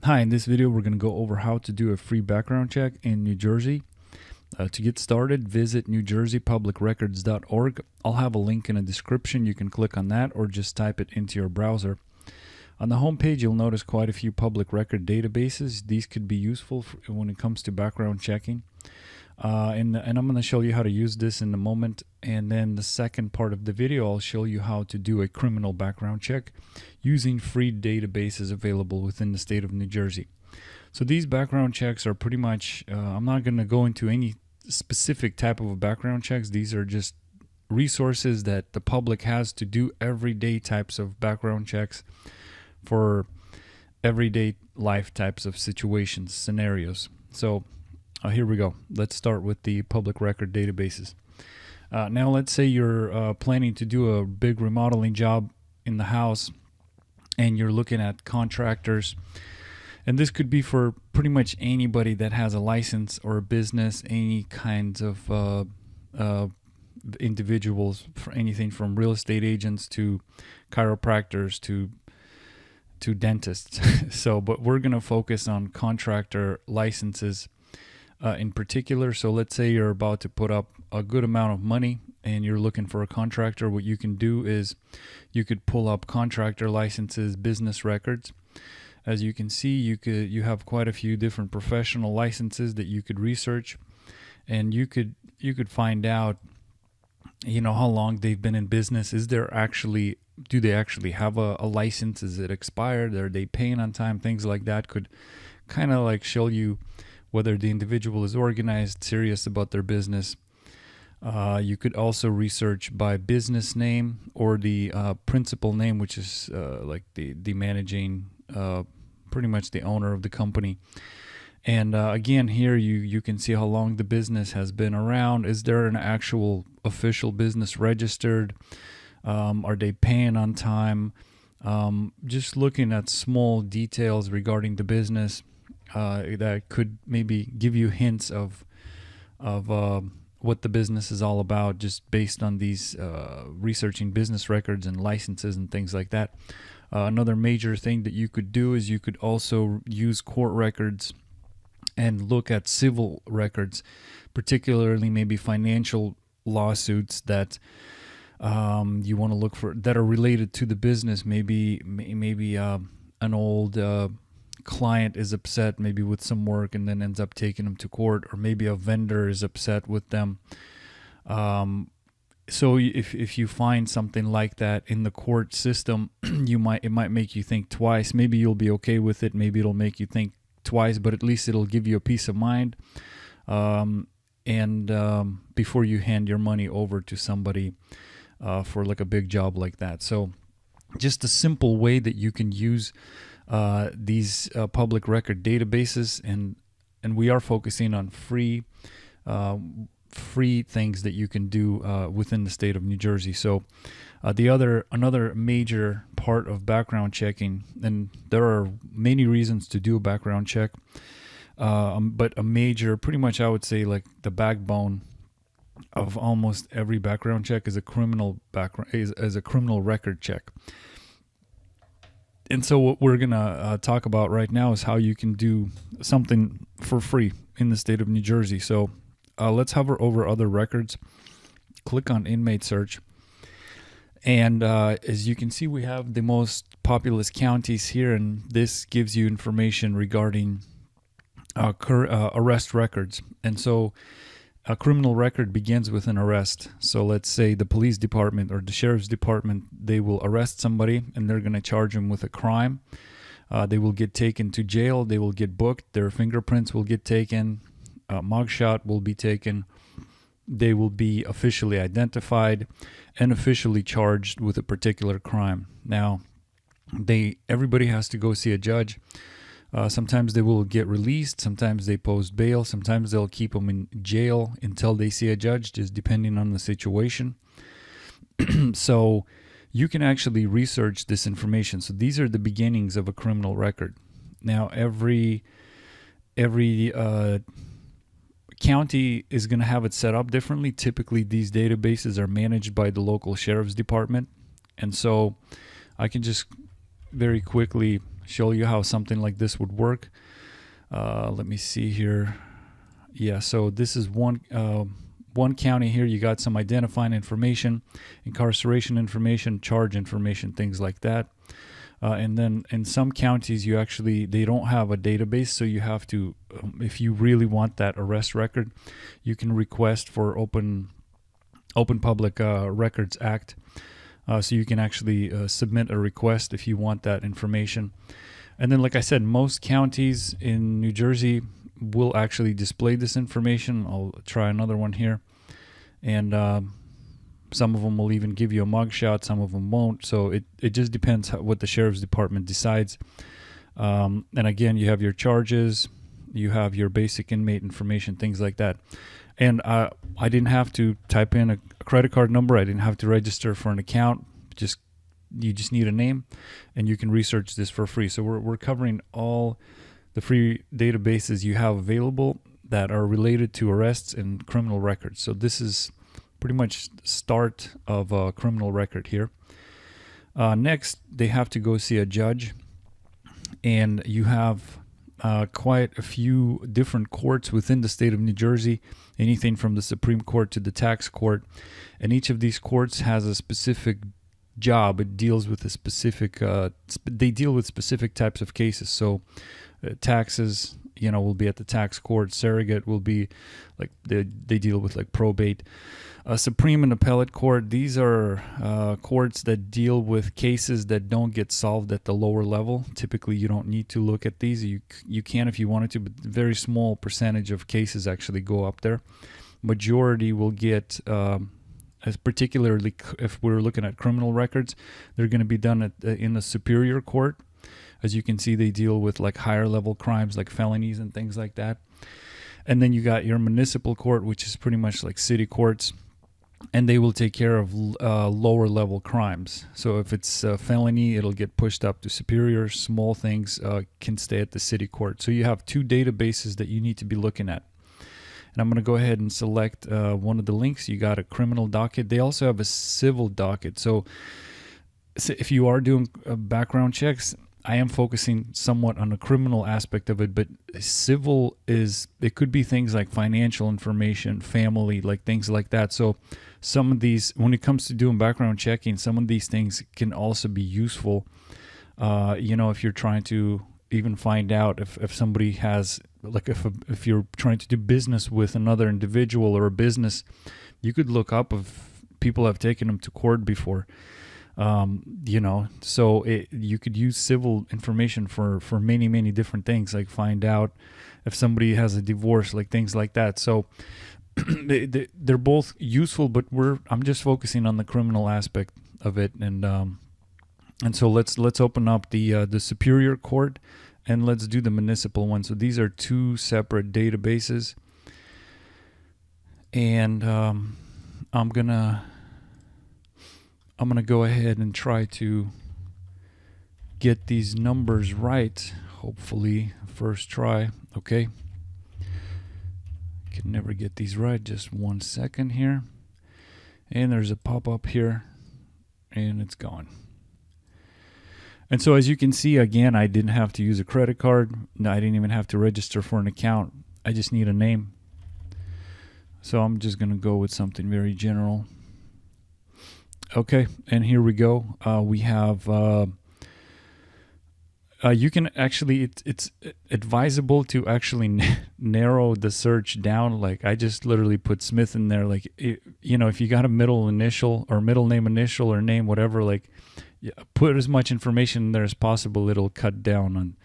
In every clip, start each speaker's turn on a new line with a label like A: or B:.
A: Hi, in this video we're going to go over how to do a free background check in New Jersey. To get started, visit newjerseypublicrecords.org. I'll have a link in the description. You can click on that or just type it into your browser. On the home page, you'll notice quite a few public record databases. These could be useful when it comes to background checking. And I'm going to show you how to use this in a moment. And then the second part of the video, I'll show you how to do a criminal background check using free databases available within the state of New Jersey. So these background checks are pretty much, I'm not going to go into any specific type of background checks. These are just resources that the public has to do everyday types of background checks for everyday life types of situations, scenarios. So here we go. Let's start with the public record databases. Now let's say you're planning to do a big remodeling job in the house and you're looking at contractors, and this could be for pretty much anybody that has a license or a business, any kinds of individuals, for anything from real estate agents to chiropractors to dentists. But we're going to focus on contractor licenses in particular. So let's say you're about to put up a good amount of money and you're looking for a contractor. What you can do is you could pull up contractor licenses, business records. As you can see, you have quite a few different professional licenses that you could research, and you could find out, how long they've been in business. Do they actually have a license? Is it expired? Are they paying on time? Things like that could kind of like show you whether the individual is organized, serious about their business. You could also research by business name or the principal name, which is like the managing, pretty much the owner of the company. And again, here you can see how long the business has been around. Is there an actual official business registered? Are they paying on time? Just looking at small details regarding the business that could maybe give you hints of what the business is all about, just based on these researching business records and licenses and things like that. Another major thing that you could do is you could also use court records and look at civil records, particularly maybe financial lawsuits that you want to look for that are related to the business. Maybe an old client is upset maybe with some work and then ends up taking them to court, or maybe a vendor is upset with them. So if you find something like that in the court system, it might make you think twice. Maybe you'll be okay with it. Maybe it'll make you think twice, but at least it'll give you a peace of mind. Before you hand your money over to somebody for like a big job like that. So just a simple way that you can use these public record databases, and we are focusing on free things that you can do within the state of New Jersey. So another major part of background checking, and there are many reasons to do a background check, but a major, pretty much I would say like the backbone of almost every background check is a criminal record check. And so what we're gonna talk about right now is how you can do something for free in the state of New Jersey. So let's hover over other records, click on inmate search, and as you can see, we have the most populous counties here, and this gives you information regarding arrest records. And so a criminal record begins with an arrest. So let's say the police department or the sheriff's department, they will arrest somebody and they're going to charge them with a crime. They will get taken to jail. They will get booked. Their fingerprints will get taken. Mugshot will be taken. They will be officially identified and officially charged with a particular crime. Now, everybody has to go see a judge. Sometimes they will get released. Sometimes they post bail. Sometimes they'll keep them in jail until they see a judge, just depending on the situation. So you can actually research this information. So these are the beginnings of a criminal record. Now, every county is going to have it set up differently. Typically, these databases are managed by the local sheriff's department. And so I can just very quickly show you how something like this would work. Let me see here. Yeah, so this is one county here. You got some identifying information, incarceration information, charge information, things like that. And then in some counties, they don't have a database, so you have to, if you really want that arrest record, you can request for Open Public Records Act. So you can actually submit a request if you want that information. And then, like I said, most counties in New Jersey will actually display this information. I'll try another one here. And some of them will even give you a mugshot, some of them won't. So it just depends what the sheriff's department decides. And again, you have your charges, you have your basic inmate information, things like that. And I didn't have to type in a credit card number. I didn't have to register for an account. You just need a name, and you can research this for free. So we're covering all the free databases you have available that are related to arrests and criminal records. So this is pretty much the start of a criminal record here. Next, they have to go see a judge, and you have quite a few different courts within the state of New Jersey, anything from the Supreme Court to the tax court. And each of these courts has a specific job. It deals with a specific, they deal with specific types of cases. So taxes, will be at the tax court. Surrogate will be like, they deal with like probate. Supreme and appellate court, these are courts that deal with cases that don't get solved at the lower level. Typically, you don't need to look at these. You can if you wanted to, but very small percentage of cases actually go up there. Majority will get, as particularly if we're looking at criminal records, they're going to be done in the superior court. As you can see, they deal with like higher level crimes like felonies and things like that. And then you got your municipal court, which is pretty much like city courts, and they will take care of lower level crimes. So if it's a felony, it'll get pushed up to superior. Small things can stay at the city court. So you have two databases that you need to be looking at. And I'm going to go ahead and select one of the links. You got a criminal docket. They also have a civil docket. So if you are doing background checks, I am focusing somewhat on the criminal aspect of it, but civil it could be things like financial information, family, like things like that. So some of these, when it comes to doing background checking, some of these things can also be useful. If you're trying to even find out if somebody has, like if you're trying to do business with another individual or a business, you could look up if people have taken them to court before. So you could use civil information for many, many different things, like find out if somebody has a divorce, like things like that. So they're both useful, but I'm just focusing on the criminal aspect of it. And so let's open up the superior court, and let's do the municipal one. So these are two separate databases, and I'm gonna go ahead and try to get these numbers right. Hopefully, first try. Okay. Can never get these right. Just 1 second here. And there's a pop-up here, and it's gone. And so as you can see, again, I didn't have to use a credit card. I didn't even have to register for an account. I just need a name. So I'm just going to go with something very general. Okay, and here we go. We have, you can actually, it's advisable to actually narrow the search down. Like I just literally put Smith in there. Like, if you got a middle initial or middle name initial or name, whatever, like put as much information in there as possible. It'll cut down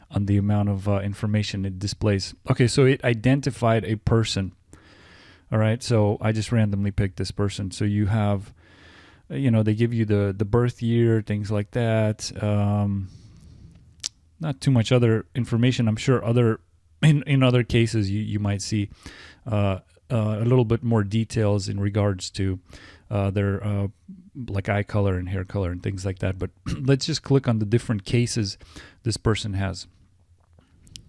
A: on the amount of information it displays. Okay, so it identified a person. All right, so I just randomly picked this person. So you have, they give you the birth year, things like that. Not too much other information. I'm sure in other cases you might see a little bit more details in regards to their like eye color and hair color and things like that. But let's just click on the different cases this person has.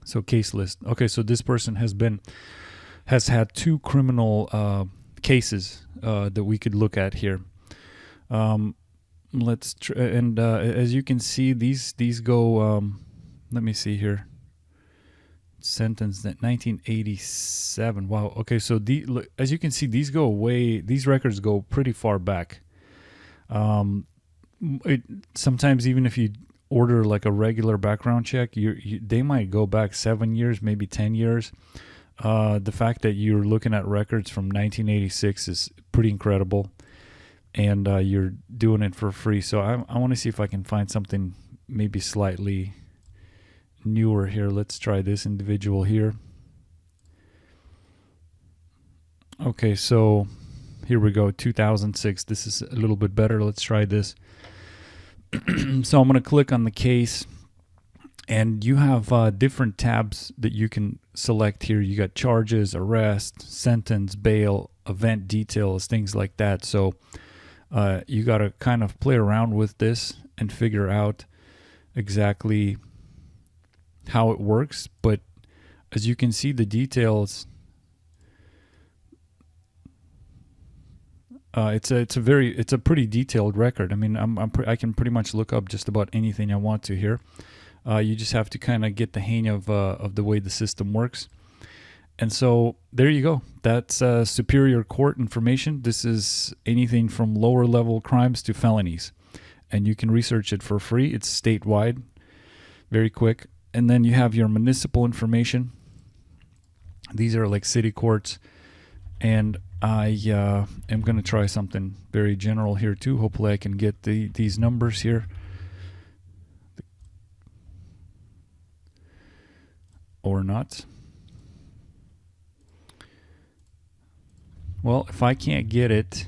A: So case list. Okay, so this person has had 2 criminal cases that we could look at here. Let's as you can see, these go let me see here. Sentenced in 1987. Wow. Okay, so as you can see, these records go pretty far back. Sometimes even if you order like a regular background check, they might go back 7 years, maybe 10 years. The fact that you're looking at records from 1986 is pretty incredible, and you're doing it for free. So I want to see if I can find something maybe slightly newer here. Let's try this individual here. Okay, so here we go, 2006. This is a little bit better. Let's try this. So I'm going to click on the case, and you have different tabs that you can select here. You got charges, arrest, sentence, bail, event details, things like that. So you got to kind of play around with this and figure out exactly how it works. But as you can see, the details, it's a pretty detailed record. I mean, I can pretty much look up just about anything I want to here. You just have to kind of get the hang of the way the system works. And so there you go. That's Superior Court information. This is anything from lower level crimes to felonies, and you can research it for free. It's statewide, very quick. And then you have your municipal information. These are like city courts. And I am going to try something very general here too. Hopefully I can get these numbers here. Or not. Well, if I can't get it,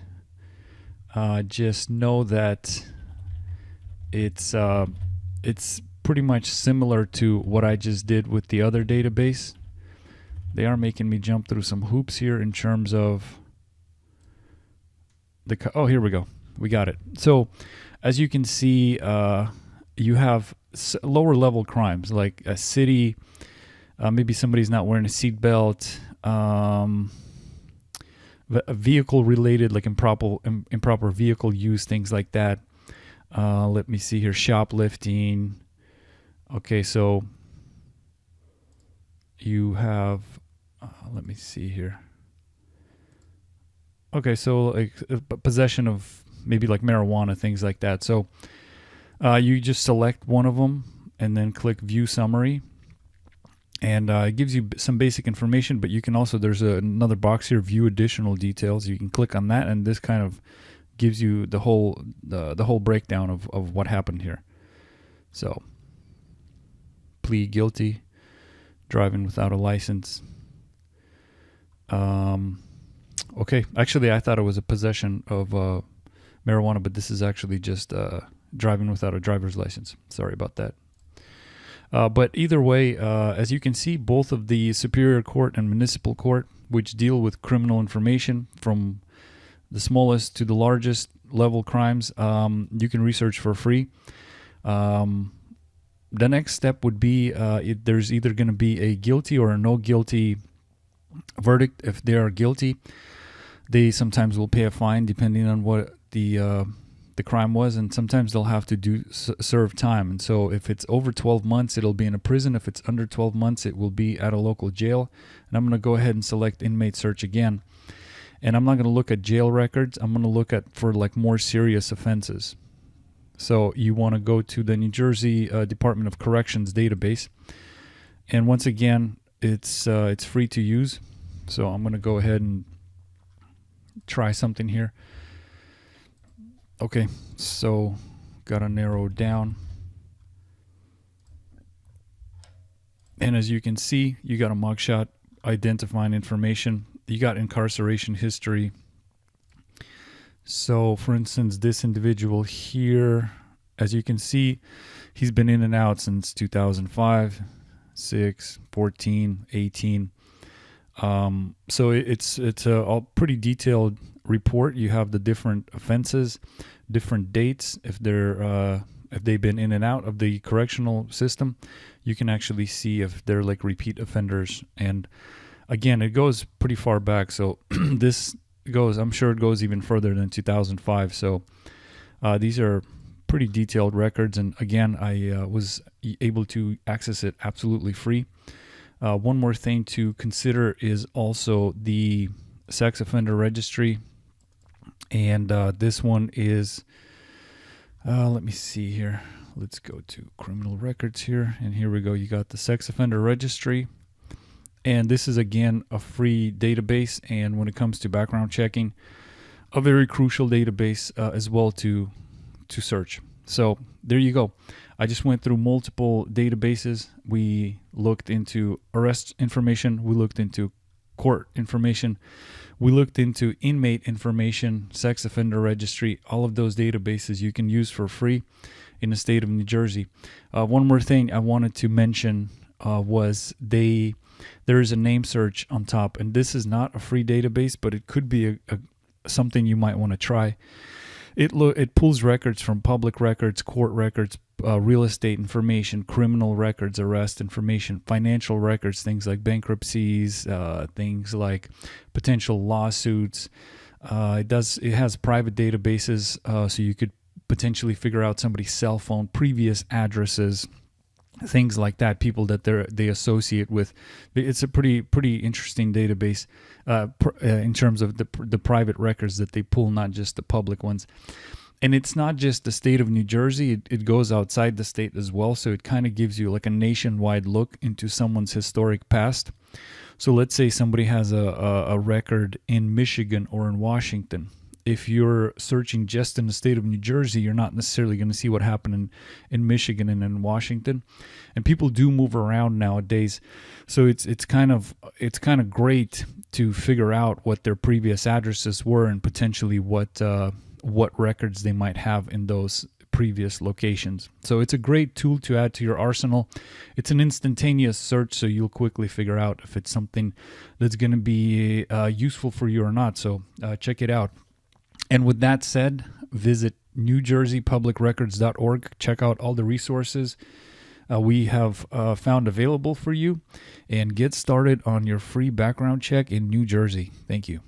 A: just know that it's pretty much similar to what I just did with the other database. They are making me jump through some hoops here in terms of oh, here we go. We got it. So as you can see, you have lower level crimes like a city, maybe somebody's not wearing a seatbelt, a vehicle related, like improper vehicle use, things like that. Let me see here, shoplifting. Okay, so you have, let me see here. Okay, so like possession of maybe like marijuana, things like that. So you just select one of them and then click View Summary. And it gives you some basic information, but you can also, there's another box here, View Additional Details. You can click on that, and this kind of gives you the whole breakdown of what happened here. So, plead guilty, driving without a license. Okay, actually I thought it was a possession of marijuana, but this is actually just driving without a driver's license. Sorry about that. But either way, as you can see, both of the Superior Court and Municipal Court, which deal with criminal information from the smallest to the largest level crimes, you can research for free. The next step would be there's either going to be a guilty or a no guilty verdict. If they are guilty, they sometimes will pay a fine depending on what the crime was, and sometimes they'll have to serve time. And so if it's over 12 months, it'll be in a prison. If it's under 12 months, it will be at a local jail. And I'm going to go ahead and select inmate search again. And I'm not going to look at jail records. I'm going to look at for like more serious offenses. So you want to go to the New Jersey Department of Corrections database. And once again, it's free to use. So I'm going to go ahead and try something here. Okay, so got to narrow down. And as you can see, you got a mugshot identifying information. You got incarceration history. So for instance, this individual here, as you can see, he's been in and out since 2005, 6, 14, 18. So it's a pretty detailed report. You have the different offenses, different dates. If they've been in and out of the correctional system, you can actually see if they're like repeat offenders. And again, it goes pretty far back. So this goes, I'm sure it goes even further than 2005. So these are pretty detailed records. And again, I was able to access it absolutely free. One more thing to consider is also the sex offender registry. And this one is, let me see here. Let's go to criminal records here. And here we go. You got the sex offender registry. And this is, again, a free database. And when it comes to background checking, a very crucial database as well to search. So there you go. I just went through multiple databases. We looked into arrest information. We looked into court information. We looked into inmate information, sex offender registry. All of those databases you can use for free in the state of New Jersey. One more thing I wanted to mention was there is a name search on top, and this is not a free database, but it could be something you might want to try. It pulls records from public records, court records, real estate information, criminal records, arrest information, financial records, things like bankruptcies, things like potential lawsuits. It has private databases, so you could potentially figure out somebody's cell phone, previous addresses, things like that, people that they associate with. It's a pretty interesting database in terms of the private records that they pull, not just the public ones. And it's not just the state of New Jersey, it goes outside the state as well, so it kind of gives you like a nationwide look into someone's historic past. So let's say somebody has a record in Michigan or in Washington. If you're searching just in the state of New Jersey, you're not necessarily going to see what happened in Michigan and in Washington. And people do move around nowadays, so it's kind of great to figure out what their previous addresses were and potentially what records they might have in those previous locations. So it's a great tool to add to your arsenal. It's an instantaneous search, so you'll quickly figure out if it's something that's going to be useful for you or not. So check it out. And with that said, visit NewJerseyPublicRecords.org. Check out all the resources we have found available for you, and get started on your free background check in New Jersey. Thank you.